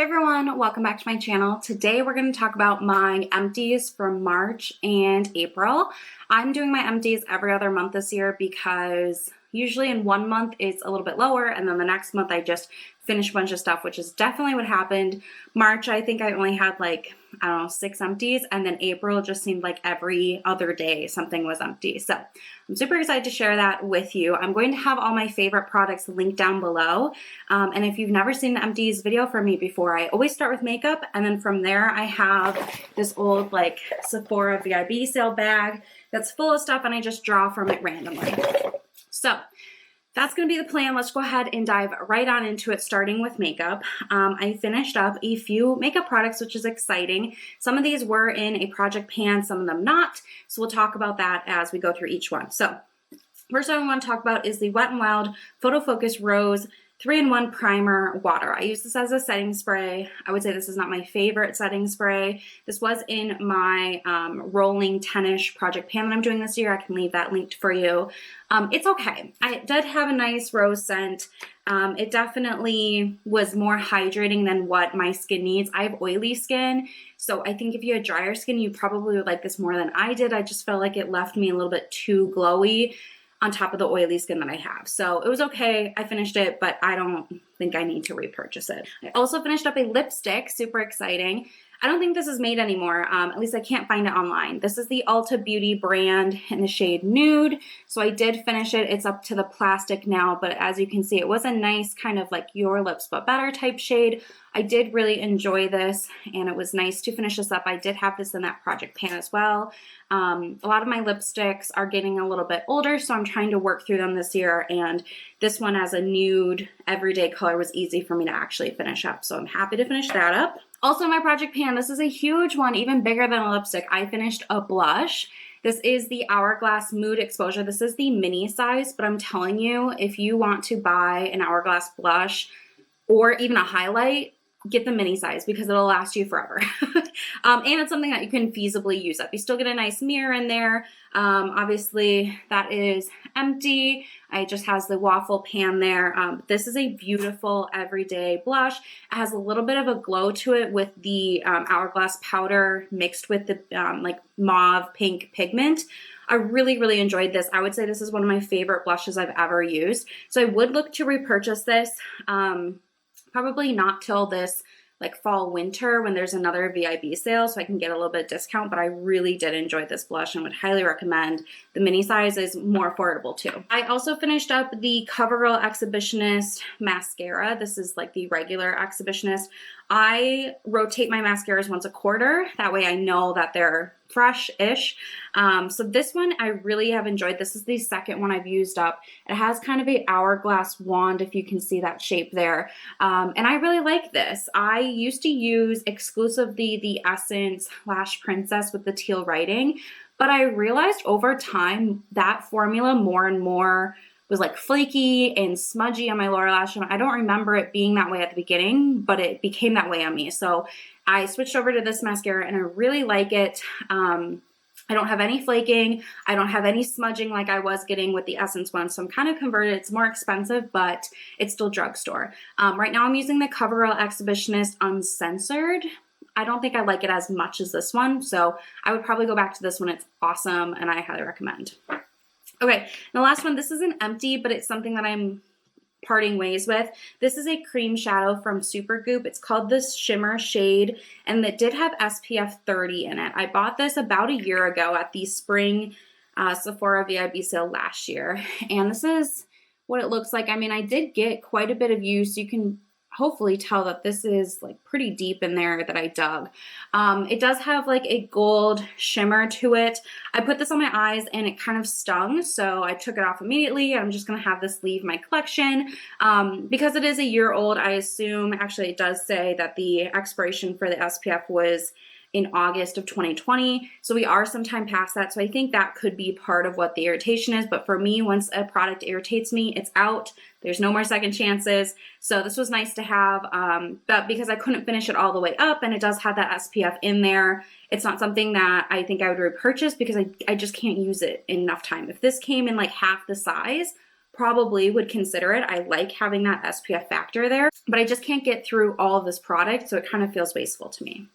everyone, welcome back to my channel. Today we're going to talk about my empties for March and April. I'm doing my empties every other month this year because usually in one month it's a little bit lower and then the next month I just finish a bunch of stuff, which is definitely what happened. March, I think I only had like, I don't know, 6 empties, and then April just seemed like every other day something was empty. So I'm super excited to share that with you. I'm going to have all my favorite products linked down below. And if you've never seen the empties video from me before, I always start with makeup, and then from there I have this old like Sephora VIB sale bag that's full of stuff and I just draw from it randomly. So that's going to be the plan. Let's go ahead and dive right on into it, starting with makeup. I finished up a few makeup products, which is exciting. Some of these were in a project pan, some of them not. So we'll talk about that as we go through each one. So first one I want to talk about is the Wet n Wild Photo Focus Rose 3-in-1 Primer Water. I use this as a setting spray. I would say this is not my favorite setting spray. This was in my rolling 10-ish project pan that I'm doing this year. I can leave that linked for you. It's okay. It did have a nice rose scent. It definitely was more hydrating than what my skin needs. I have oily skin, so I think if you had drier skin, you probably would like this more than I did. I just felt like it left me a little bit too glowy on top of the oily skin that I have. So it was okay. I finished it, but I don't think I need to repurchase it. I also finished up a lipstick, super exciting. I don't think this is made anymore. At least I can't find it online. This is the Ulta Beauty brand in the shade Nude. So I did finish it. It's up to the plastic now, but as you can see, it was a nice kind of like Your Lips But Better type shade. I did really enjoy this and it was nice to finish this up. I did have this in that project pan as well. A lot of my lipsticks are getting a little bit older, so I'm trying to work through them this year, and this one as a nude everyday color was easy for me to actually finish up, so I'm happy to finish that up. Also in my project pan, this is a huge one, even bigger than a lipstick. I finished a blush. This is the Hourglass Mood Exposure. This is the mini size, but I'm telling you, if you want to buy an Hourglass blush or even a highlight, get the mini size because it'll last you forever. And it's something that you can feasibly use up. You still get a nice mirror in there. Obviously that is empty. It just has the waffle pan there. This is a beautiful everyday blush. It has a little bit of a glow to it with the Hourglass powder mixed with the like mauve pink pigment. I really, really enjoyed this. I would say this is one of my favorite blushes I've ever used. So I would look to repurchase this. Probably not till this like fall winter when there's another VIB sale, so I can get a little bit of discount, but I really did enjoy this blush and would highly recommend. The mini size is more affordable too. I also finished up the CoverGirl Exhibitionist mascara. This is like the regular Exhibitionist. I rotate my mascaras once a quarter. That way I know that they're fresh-ish. So this one I really have enjoyed. This is the second one I've used up. It has kind of a hourglass wand, if you can see that shape there. And I really like this. I used to use exclusively the Essence Lash Princess with the teal writing, but I realized over time that formula more and more was like flaky and smudgy on my lower lash, and I don't remember it being that way at the beginning, but it became that way on me. So I switched over to this mascara and I really like it. I don't have any flaking. I don't have any smudging like I was getting with the Essence one, so I'm kind of converted. It's more expensive, but it's still drugstore. Right now I'm using the CoverGirl Exhibitionist Uncensored. I don't think I like it as much as this one, so I would probably go back to this one. It's awesome and I highly recommend. Okay, the last one, this is an empty, but it's something that I'm parting ways with. This is a cream shadow from Supergoop. It's called this Shimmer Shade, and it did have SPF 30 in it. I bought this about a year ago at the spring Sephora VIB sale last year, and this is what it looks like. I mean, I did get quite a bit of use. You can hopefully tell that this is like pretty deep in there that I dug. It does have like a gold shimmer to it. I put this on my eyes and it kind of stung, so I took it off immediately. I'm just gonna have this leave my collection. Because it is a year old, I assume, actually it does say that the expiration for the SPF was in August of 2020. So we are sometime past that. So I think that could be part of what the irritation is. But for me, once a product irritates me, it's out. There's no more second chances. So this was nice to have, but because I couldn't finish it all the way up and it does have that SPF in there, it's not something that I think I would repurchase because I just can't use it in enough time. If this came in like half the size, probably would consider it. I like having that SPF factor there, but I just can't get through all of this product, so it kind of feels wasteful to me.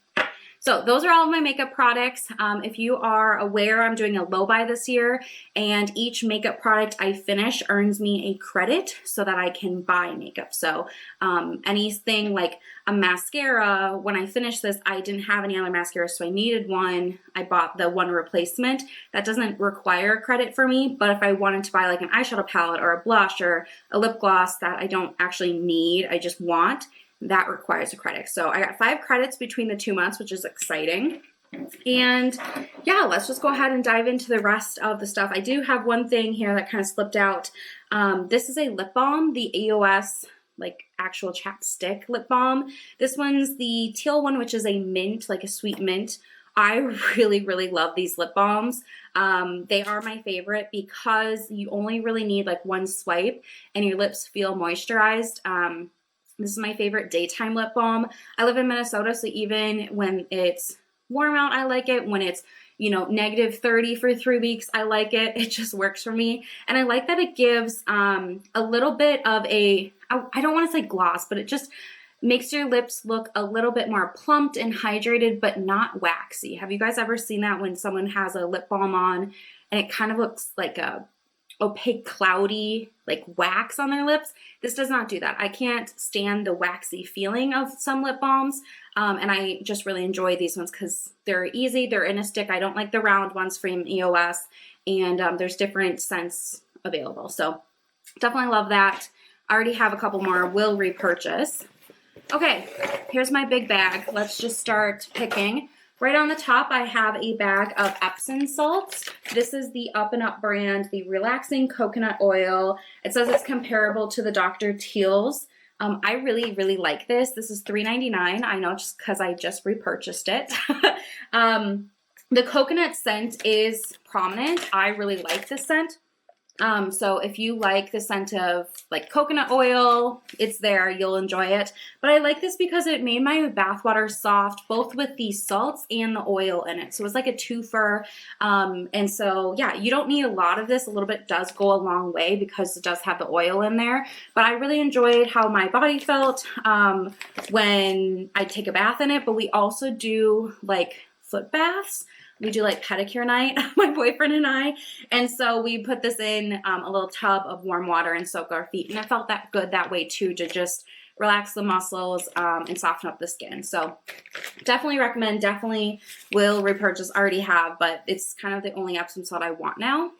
So those are all of my makeup products. If you are aware, I'm doing a low buy this year, and each makeup product I finish earns me a credit so that I can buy makeup. So anything like a mascara, when I finished this, I didn't have any other mascara, so I needed one. I bought the one replacement. That doesn't require credit for me, but if I wanted to buy like an eyeshadow palette or a blush or a lip gloss that I don't actually need, I just want, that requires a credit. So I got 5 credits between the 2 months, which is exciting. And yeah, let's just go ahead and dive into the rest of the stuff. I do have one thing here that kind of slipped out. This is a lip balm, the EOS like actual chapstick lip balm. This one's the teal one, which is a mint, like a sweet mint. I really, really love these lip balms. They are my favorite because you only really need like one swipe and your lips feel moisturized. This is my favorite daytime lip balm. I live in Minnesota, so even when it's warm out, I like it. When it's, you know, -30 for 3 weeks, I like it. It just works for me. And I like that it gives a little bit of a, I don't want to say gloss, but it just makes your lips look a little bit more plumped and hydrated, but not waxy. Have you guys ever seen that when someone has a lip balm on and it kind of looks like a opaque, cloudy, like wax on their lips? This does not do that. I can't stand the waxy feeling of some lip balms, and I just really enjoy these ones because they're easy. They're in a stick. I don't like the round ones from EOS, and there's different scents available. So definitely love that. I already have a couple more. Will repurchase. Okay, here's my big bag. Let's just start picking. Right on the top, I have a bag of Epsom Salt. This is the Up and Up brand, the Relaxing Coconut Oil. It says it's comparable to the Dr. Teal's. I really, really like this. This is $3.99. I know just because I just repurchased it. The coconut scent is prominent. I really like this scent. So if you like the scent of like coconut oil, it's there, you'll enjoy it. But I like this because it made my bathwater soft, both with the salts and the oil in it. So it's like a twofer. And so yeah, you don't need a lot of this. A little bit does go a long way because it does have the oil in there. But I really enjoyed how my body felt when I take a bath in it. But we also do like foot baths. We do like pedicure night, my boyfriend and I. And so we put this in a little tub of warm water and soak our feet. And I felt that good that way too, to just relax the muscles and soften up the skin. So definitely recommend, definitely will repurchase, already have, but it's kind of the only Epsom salt I want now.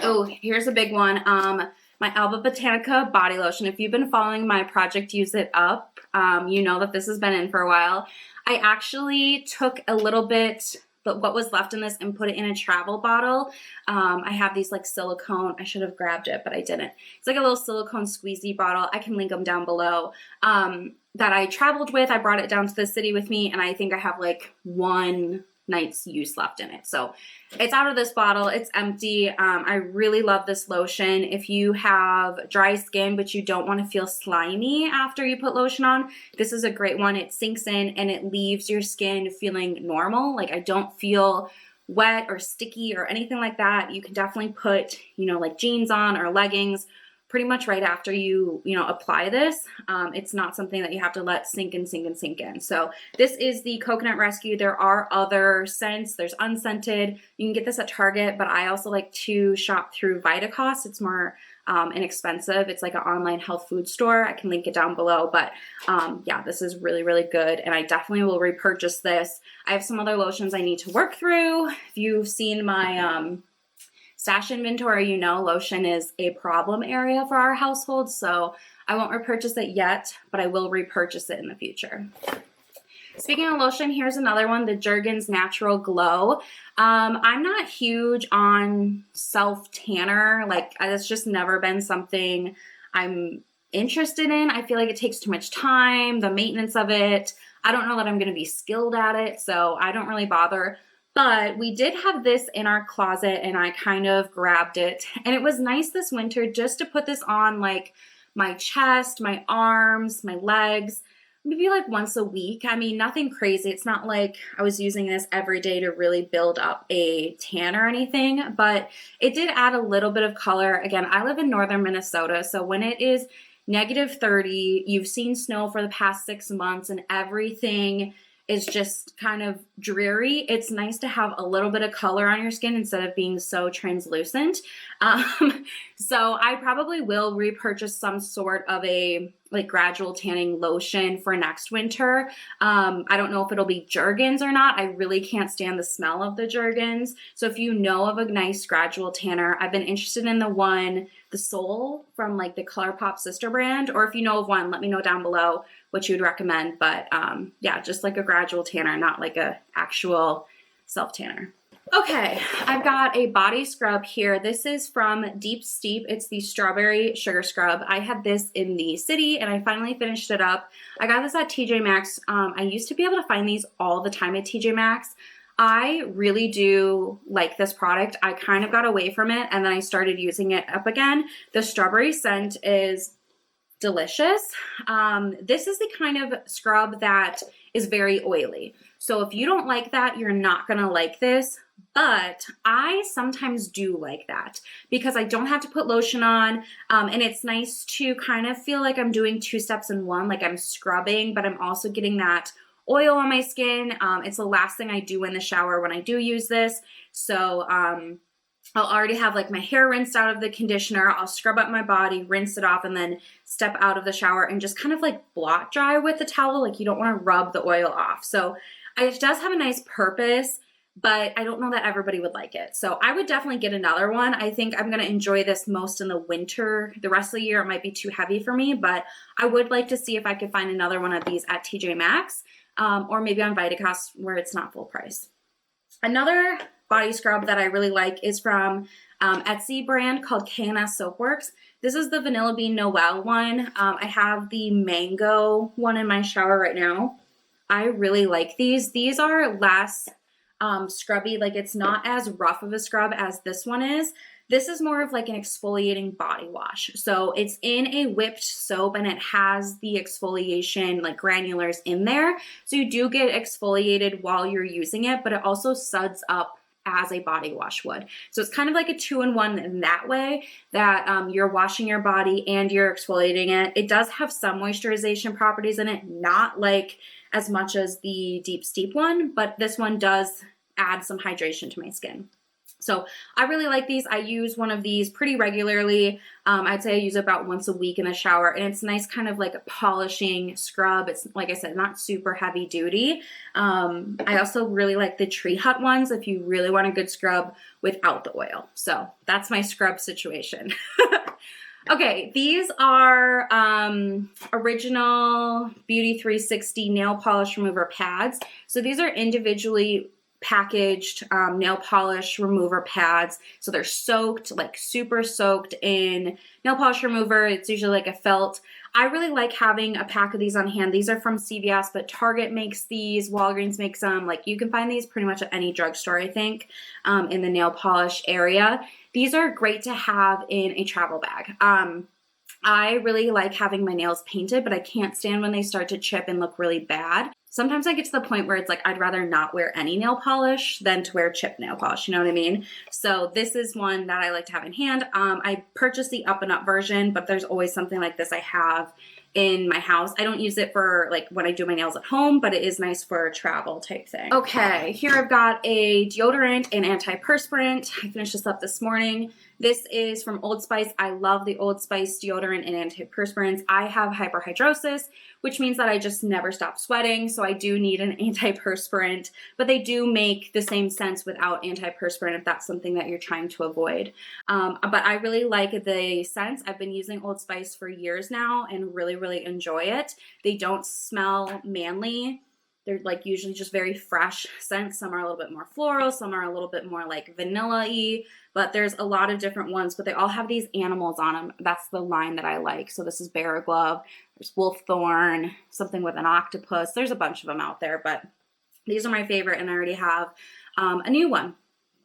Oh, here's a big one. My Alba Botanica body lotion. If you've been following my Project Use It Up, you know that this has been in for a while. I actually took a little bit, but what was left in this, and put it in a travel bottle. I have these like silicone, I should have grabbed it, but I didn't. It's like a little silicone squeezy bottle. I can link them down below. That I traveled with. I brought it down to the city with me, and I think I have like 1 night's use left in it. So it's out of this bottle. It's empty. I really love this lotion. If you have dry skin but you don't want to feel slimy after you put lotion on, this is a great one. It sinks in and it leaves your skin feeling normal. Like I don't feel wet or sticky or anything like that. You can definitely put, you know, like jeans on or leggings pretty much right after you apply this. It's not something that you have to let sink in. So this is the Coconut Rescue. There are other scents. There's unscented. You can get this at Target, but I also like to shop through Vitacost. It's more inexpensive. It's like an online health food store. I can link it down below, but yeah, this is really, really good, and I definitely will repurchase this. I have some other lotions I need to work through. If you've seen my stash inventory, you know lotion is a problem area for our household, so I won't repurchase it yet, but I will repurchase it in the future. Speaking of lotion, here's another one, the Jergens Natural Glow. I'm not huge on self-tanner. Like, that's just never been something I'm interested in. I feel like it takes too much time, the maintenance of it. I don't know that I'm going to be skilled at it, so I don't really bother. But we did have this in our closet, and I kind of grabbed it. And it was nice this winter just to put this on like my chest, my arms, my legs. maybe like once a week. I mean, nothing crazy. It's not like I was using this every day to really build up a tan or anything, but it did add a little bit of color. Again, I live in northern Minnesota, so when it is -30, you've seen snow for the past 6 months and everything is just kind of dreary. It's nice to have a little bit of color on your skin instead of being so translucent. So I probably will repurchase some sort of a like gradual tanning lotion for next winter. I don't know if it'll be Jergens or not. I really can't stand the smell of the Jergens. So if you know of a nice gradual tanner, I've been interested in the Soul from like the ColourPop sister brand, or if you know of one, let me know down below what you'd recommend. But yeah, just like a gradual tanner, not like a actual self tanner. Okay, I've got a body scrub here. This is from Deep Steep. It's the strawberry sugar scrub. I had this in the city and I finally finished it up. I got this at TJ Maxx. I used to be able to find these all the time at TJ Maxx. I really do like this product. I kind of got away from it and then I started using it up again. The strawberry scent is delicious. This is the kind of scrub that is very oily. So if you don't like that, you're not gonna like this, but I sometimes do like that because I don't have to put lotion on, and it's nice to kind of feel like I'm doing 2 steps in one, like I'm scrubbing, but I'm also getting that oil on my skin. It's the last thing I do in the shower when I do use this. So I'll already have like my hair rinsed out of the conditioner. I'll scrub up my body, rinse it off, and then step out of the shower and just kind of like blot dry with the towel. Like you don't want to rub the oil off. So it does have a nice purpose, but I don't know that everybody would like it. So I would definitely get another one. I think I'm going to enjoy this most in the winter. The rest of the year it might be too heavy for me, but I would like to see if I could find another one of these at TJ Maxx, or maybe on Vitacost where it's not full price. Another body scrub that I really like is from Etsy brand called K&S Soapworks. This is the Vanilla Bean Noel one. I have the mango one in my shower right now. I really like these. These are less scrubby. Like it's not as rough of a scrub as this one is. This is more of like an exfoliating body wash. So it's in a whipped soap and it has the exfoliation like granulars in there. So you do get exfoliated while you're using it, but it also suds up as a body wash would. So it's kind of like a 2-in-1 in that way that you're washing your body and you're exfoliating it. It does have some moisturization properties in it, not like as much as the Deep Steep one, but this one does add some hydration to my skin. So I really like these. I use one of these pretty regularly. I'd say I use it about once a week in the shower, and it's nice kind of like a polishing scrub. It's, like I said, not super heavy duty. I also really like the Tree Hut ones if you really want a good scrub without the oil. So that's my scrub situation. Okay, these are original Beauty 360 nail polish remover pads. So these are individually packaged nail polish remover pads. So they're soaked, like super soaked in nail polish remover. It's usually like a felt. I really like having a pack of these on hand. These are from CVS, but Target makes these, Walgreens makes them. Like you can find these pretty much at any drugstore, I think, in the nail polish area. These are great to have in a travel bag. I really like having my nails painted, but I can't stand when they start to chip and look really bad. Sometimes I get to the point where it's like I'd rather not wear any nail polish than to wear chipped nail polish, you know what I mean? So this is one that I like to have in hand. I purchased the Up and Up version, but there's always something like this I have in my house. I don't use it for like when I do my nails at home, but it is nice for a travel type thing. Okay, here I've got a deodorant and antiperspirant. I finished this up this morning. This is from Old Spice. I love the Old Spice deodorant and antiperspirants. I have hyperhidrosis, which means that I just never stop sweating, so I do need an antiperspirant, but they do make the same sense without antiperspirant if that's something that you're trying to avoid. But I really like the scents. I've been using Old Spice for years now and really enjoy it. They don't smell manly. They're like usually just very fresh scents. Some are a little bit more floral, some are a little bit more like vanilla-y, but there's a lot of different ones, but they all have these animals on them. That's the line that I like. So this is Bear Glove, there's Wolf Thorn, something with an octopus. There's a bunch of them out there, but these are my favorite, and I already have a new one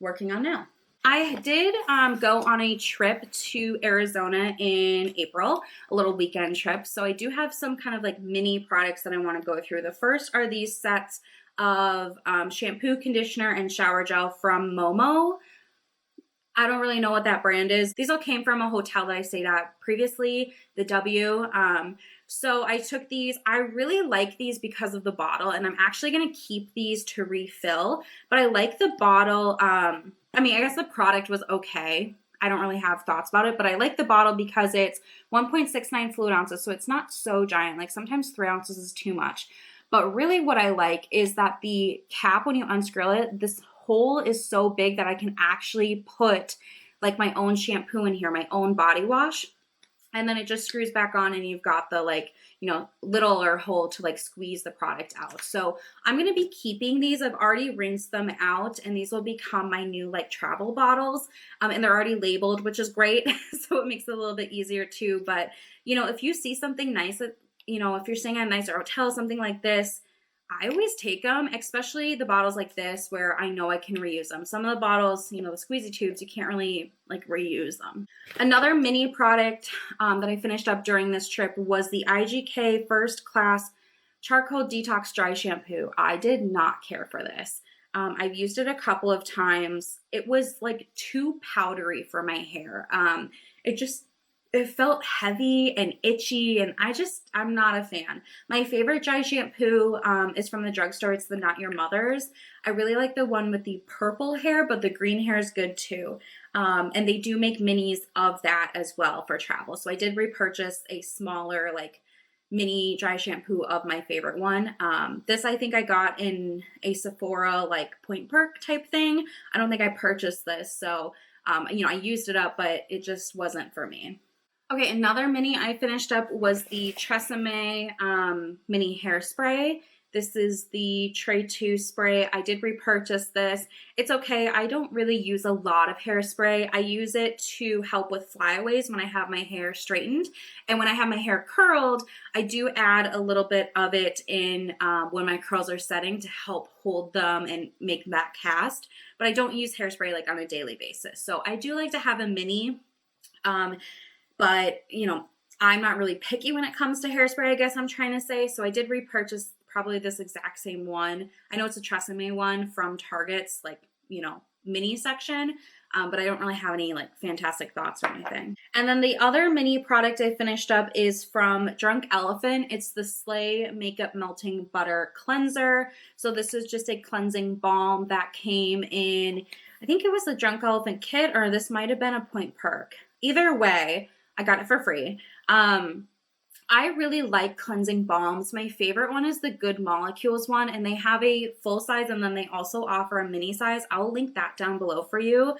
working on now. I did go on a trip to Arizona in April, a little weekend trip. So I do have some kind of like mini products that I want to go through. The first are these sets of shampoo, conditioner, and shower gel from Momo. I don't really know what that brand is. These all came from a hotel that I stayed at previously, the W. So I took these. I really like these because of the bottle, and I'm actually going to keep these to refill. But I like the bottle. I mean, I guess the product was okay. I don't really have thoughts about it, but I like the bottle because it's 1.69 fluid ounces, so it's not so giant. Like sometimes 3 ounces is too much. But really what I like is that the cap, when you unscrew it, this hole is so big that I can actually put like my own shampoo in here, my own body wash. And then it just screws back on and you've got the like, you know, littler hole to like squeeze the product out. So I'm going to be keeping these. I've already rinsed them out and these will become my new like travel bottles. And they're already labeled, which is great. So it makes it a little bit easier too. But, you know, if you see something nice, you know, if you're staying at a nicer hotel, something like this, I always take them, especially the bottles like this where I know I can reuse them. Some of the bottles, you know, the squeezy tubes, you can't really like reuse them. Another mini product that I finished up during this trip was the IGK First Class Charcoal Detox Dry Shampoo. I did not care for this. I've used it a couple of times. It was like too powdery for my hair. It felt heavy and itchy, and I'm not a fan. My favorite dry shampoo is from the drugstore. It's the Not Your Mother's. I really like the one with the purple hair, but the green hair is good too. And they do make minis of that as well for travel. So I did repurchase a smaller, like, mini dry shampoo of my favorite one. This I think I got in a Sephora, like, Point Perk type thing. I don't think I purchased this, so, you know, I used it up, but it just wasn't for me. Okay, another mini I finished up was the Tresemme mini hairspray. This is the Tray 2 spray. I did repurchase this. It's okay. I don't really use a lot of hairspray. I use it to help with flyaways when I have my hair straightened. And when I have my hair curled, I do add a little bit of it in when my curls are setting to help hold them and make that cast. But I don't use hairspray like on a daily basis. So I do like to have a mini. But, you know, I'm not really picky when it comes to hairspray, I guess I'm trying to say. So I did repurchase probably this exact same one. I know it's a Tresemme one from Target's, like, you know, mini section. But I don't really have any, like, fantastic thoughts or anything. And then the other mini product I finished up is from Drunk Elephant. It's the Slay Makeup Melting Butter Cleanser. So this is just a cleansing balm that came in, I think it was the Drunk Elephant kit, or this might have been a Point Perk. Either way, I got it for free. I really like cleansing balms. My favorite one is the Good Molecules one, and they have a full size and then they also offer a mini size. I'll link that down below for you.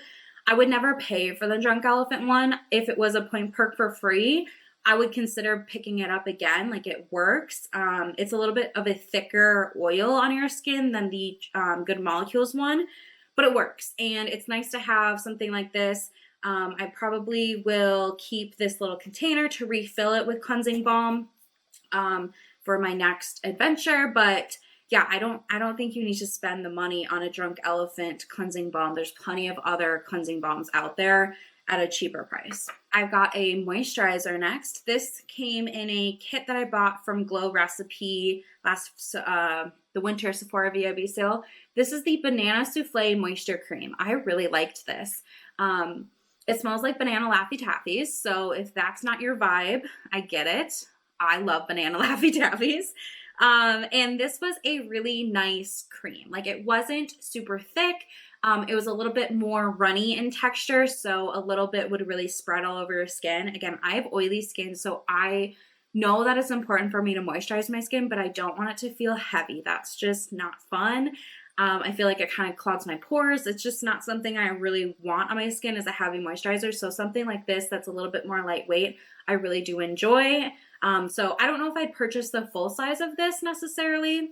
I would never pay for the Drunk Elephant one. If it was a Point Perk for free, I would consider picking it up again. Like, it works. It's a little bit of a thicker oil on your skin than the Good Molecules one, but it works. And it's nice to have something like this. I probably will keep this little container to refill it with cleansing balm for my next adventure. But yeah, I don't think you need to spend the money on a Drunk Elephant cleansing balm. There's plenty of other cleansing balms out there at a cheaper price. I've got a moisturizer next. This came in a kit that I bought from Glow Recipe the winter Sephora VIB sale. This is the Banana Souffle Moisture Cream. I really liked this. It smells like banana Laffy Taffies, so if that's not your vibe, I get it. I love banana Laffy Taffies. And this was a really nice cream. Like, it wasn't super thick. It was a little bit more runny in texture, so a little bit would really spread all over your skin. Again, I have oily skin, so I know that it's important for me to moisturize my skin, but I don't want it to feel heavy. That's just not fun. I feel like it kind of clogs my pores. It's just not something I really want on my skin as a heavy moisturizer. So something like this that's a little bit more lightweight, I really do enjoy. So I don't know if I'd purchase the full size of this necessarily.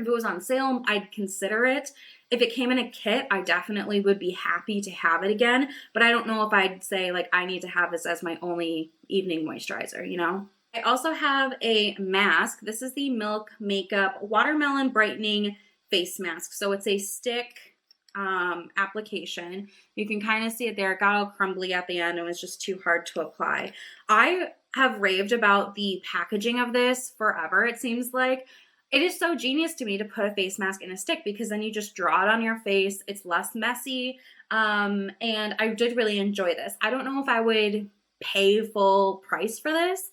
If it was on sale, I'd consider it. If it came in a kit, I definitely would be happy to have it again. But I don't know if I'd say, like, I need to have this as my only evening moisturizer, you know? I also have a mask. This is the Milk Makeup Watermelon Brightening Face Mask. So it's a stick application. You can kind of see it there. It got all crumbly at the end. It was just too hard to apply. I have raved about the packaging of this forever. It seems like it is so genius to me to put a face mask in a stick, because then you just draw it on your face. It's less messy. And I did really enjoy this. I don't know if I would pay full price for this.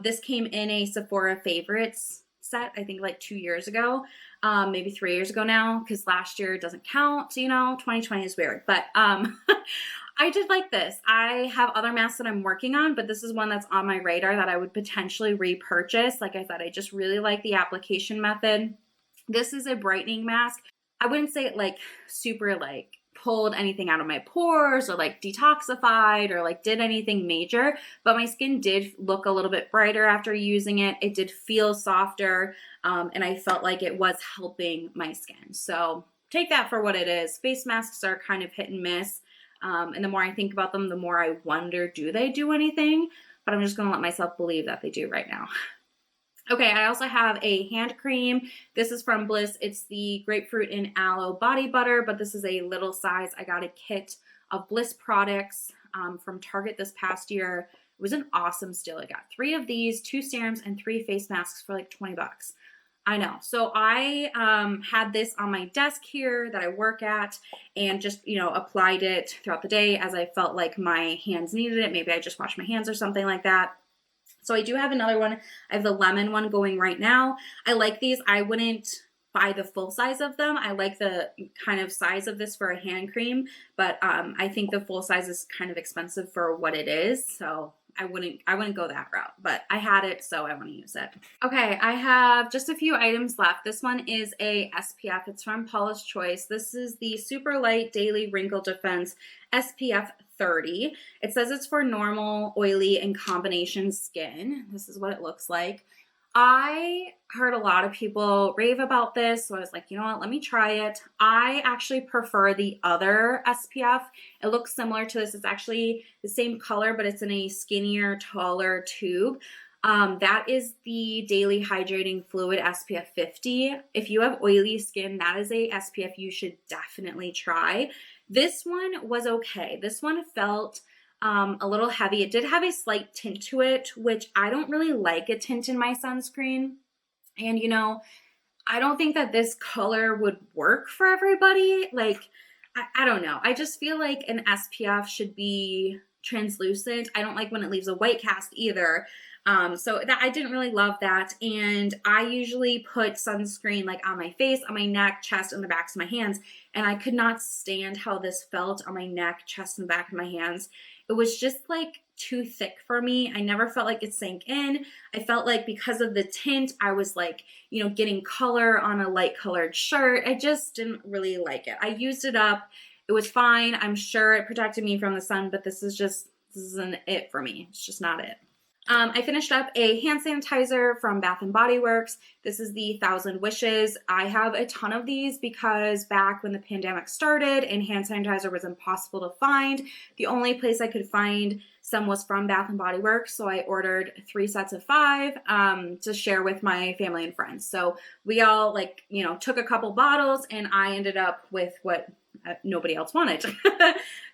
This came in a Sephora favorites set, I think like 2 years ago, maybe 3 years ago now, because last year doesn't count. So, 2020 is weird, but, I did like this. I have other masks that I'm working on, but this is one that's on my radar that I would potentially repurchase. Like I said, I just really like the application method. This is a brightening mask. I wouldn't say it like super like pulled anything out of my pores or like detoxified or like did anything major, but my skin did look a little bit brighter after using it. It did feel softer, and I felt like it was helping my skin. So take that for what it is. Face masks are kind of hit and miss. And the more I think about them, the more I wonder, do they do anything? But I'm just going to let myself believe that they do right now. Okay, I also have a hand cream. This is from Bliss. It's the grapefruit and aloe body butter, but this is a little size. I got a kit of Bliss products from Target this past year. It was an awesome steal. I got 3 of these, 2 serums, and 3 face masks for like 20 bucks. I know. So I had this on my desk here that I work at, and just, applied it throughout the day as I felt like my hands needed it. Maybe I just washed my hands or something like that. So I do have another one. I have the lemon one going right now. I like these. I wouldn't buy the full size of them. I like the kind of size of this for a hand cream, but I think the full size is kind of expensive for what it is. So I wouldn't go that route, but I had it, so I want to use it. Okay, I have just a few items left. This one is a SPF. It's from Paula's Choice. This is the Super Light Daily Wrinkle Defense SPF 30. It says it's for normal, oily, and combination skin. This is what it looks like. I heard a lot of people rave about this, so I was like, you know what, let me try it. I actually prefer the other SPF. It looks similar to this. It's actually the same color, but it's in a skinnier, taller tube. That is the Daily Hydrating Fluid SPF 50. If you have oily skin, that is a SPF you should definitely try. This one was okay. This one felt a little heavy. It did have a slight tint to it, which I don't really like a tint in my sunscreen. And I don't think that this color would work for everybody. Like, I don't know. I just feel like an SPF should be translucent. I don't like when it leaves a white cast either. So that I didn't really love that. And I usually put sunscreen like on my face, on my neck, chest, and the backs of my hands. And I could not stand how this felt on my neck, chest, and back of my hands. It was just like too thick for me. I never felt like it sank in. I felt like because of the tint, I was like, getting color on a light colored shirt. I just didn't really like it. I used it up. It was fine. I'm sure it protected me from the sun, but this isn't it for me. It's just not it. I finished up a hand sanitizer from Bath & Body Works. This is the 1,000 Wishes. I have a ton of these because back when the pandemic started and hand sanitizer was impossible to find, the only place I could find some was from Bath & Body Works. So I ordered 3 sets of 5 to share with my family and friends. So we all took a couple bottles, and I ended up with what nobody else wanted.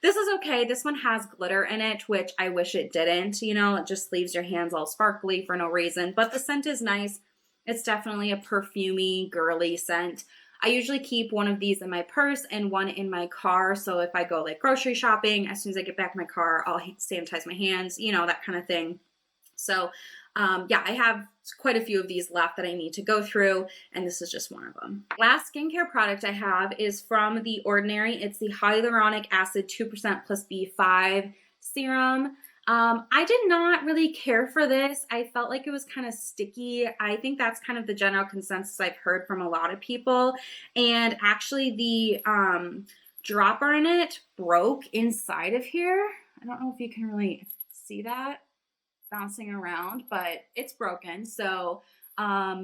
This is okay. This one has glitter in it, which I wish it didn't. It just leaves your hands all sparkly for no reason. But the scent is nice. It's definitely a perfumey, girly scent. I usually keep one of these in my purse and one in my car. So if I go like grocery shopping, as soon as I get back in my car, I'll sanitize my hands, that kind of thing. So I have quite a few of these left that I need to go through, and this is just one of them. Last skincare product I have is from The Ordinary. It's the hyaluronic acid 2% plus B5 serum. I did not really care for this. I felt like it was kind of sticky. I think that's kind of the general consensus I've heard from a lot of people. And actually the dropper in it broke inside of here. I don't know if you can really see that bouncing around, but it's broken. So, I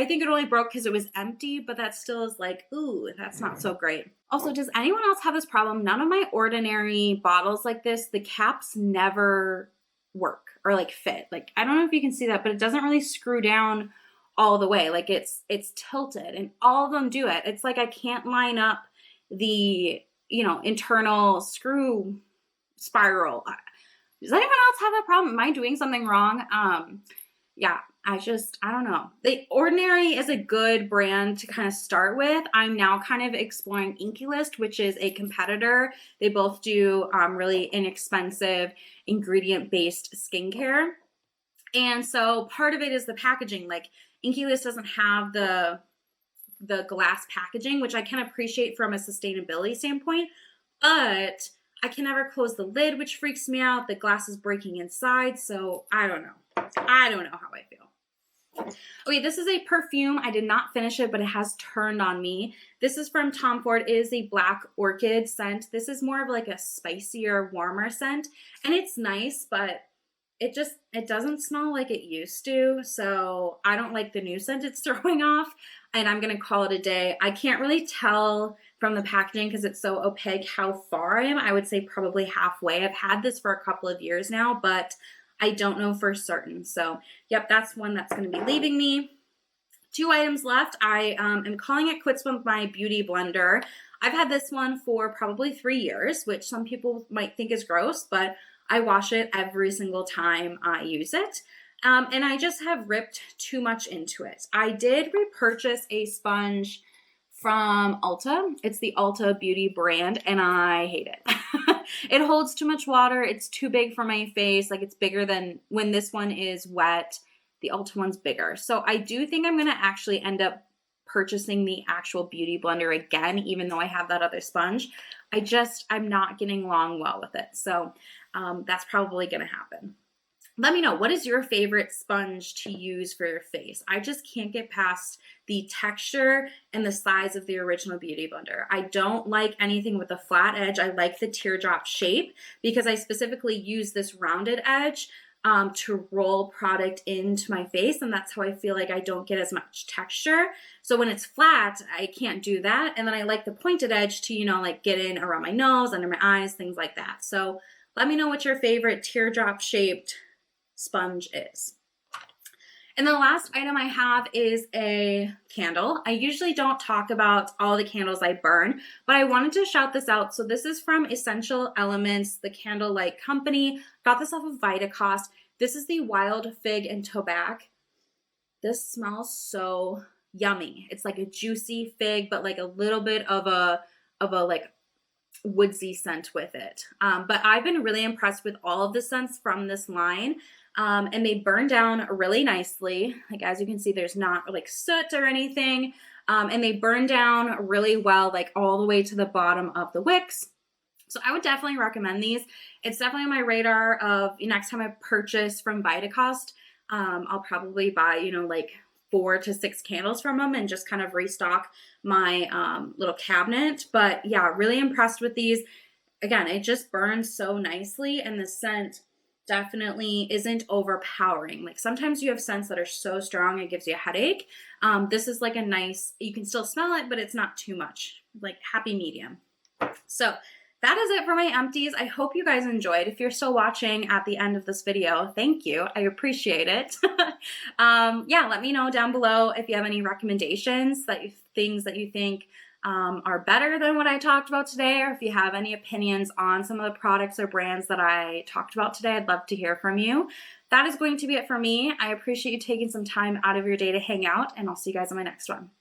think it only broke because it was empty, but that still is like, ooh, that's not so great. Also, does anyone else have this problem? None of my Ordinary bottles like this, the caps never work or like fit. Like, I don't know if you can see that, but it doesn't really screw down all the way. Like it's tilted, and all of them do it. It's like I can't line up the, you know, internal screw spiral. Does anyone else have that problem? Am I doing something wrong? Yeah, I don't know. The Ordinary is a good brand to kind of start with. I'm now kind of exploring Inky List, which is a competitor. They both do really inexpensive ingredient-based skincare. And so part of it is the packaging. Like Inky List doesn't have the glass packaging, which I can appreciate from a sustainability standpoint, but I can never close the lid, which freaks me out. The glass is breaking inside, so I don't know. I don't know how I feel. Okay, this is a perfume. I did not finish it, but it has turned on me. This is from Tom Ford. It is a Black Orchid scent. This is more of like a spicier, warmer scent, and it's nice, but it doesn't smell like it used to, so I don't like the new scent it's throwing off, and I'm going to call it a day. I can't really tell from the packaging because it's so opaque how far I am. I would say probably halfway. I've had this for a couple of years now, but I don't know for certain. So, yep, that's one that's going to be leaving me. 2 items left. I am calling it quits with my beauty blender. I've had this one for probably 3 years, which some people might think is gross, but I wash it every single time I use it. And I just have ripped too much into it. I did repurchase a sponge from Ulta. It's the Ulta Beauty brand, and I hate it. It holds too much water. It's too big for my face. Like, it's bigger than when this one is wet. The Ulta one's bigger. So I do think I'm going to actually end up purchasing the actual beauty blender again, even though I have that other sponge. I'm not getting along well with it. So that's probably going to happen. Let me know, what is your favorite sponge to use for your face? I just can't get past the texture and the size of the original Beauty Blender. I don't like anything with a flat edge. I like the teardrop shape because I specifically use this rounded edge to roll product into my face, and that's how I feel like I don't get as much texture. So when it's flat, I can't do that. And then I like the pointed edge to, you know, like get in around my nose, under my eyes, things like that. So let me know what your favorite teardrop shaped sponge is. And the last item I have is a candle. I usually don't talk about all the candles I burn, but I wanted to shout this out. So this is from Essential Elements, the candlelight company. Got this off of Vitacost. This is the Wild Fig and Tobacco. This smells so yummy. It's like a juicy fig, but like a little bit of a like woodsy scent with it. But I've been really impressed with all of the scents from this line. And they burn down really nicely. Like, as you can see, there's not like soot or anything. And they burn down really well, like all the way to the bottom of the wicks. So I would definitely recommend these. It's definitely on my radar of next time I purchase from Vitacost, I'll probably buy, you know, like 4 to 6 candles from them and just kind of restock my little cabinet. But yeah, really impressed with these. Again, it just burns so nicely, and the scent definitely isn't overpowering. Like, sometimes you have scents that are so strong it gives you a headache. This is like a nice, you can still smell it, but it's not too much, like happy medium. So that is it for my empties. I hope you guys enjoyed. If you're still watching at the end of this video, thank you. I appreciate it. Yeah, let me know down below if you have any recommendations, things that you think are better than what I talked about today, or if you have any opinions on some of the products or brands that I talked about today. I'd love to hear from you. That is going to be it for me. I appreciate you taking some time out of your day to hang out, and I'll see you guys in my next one.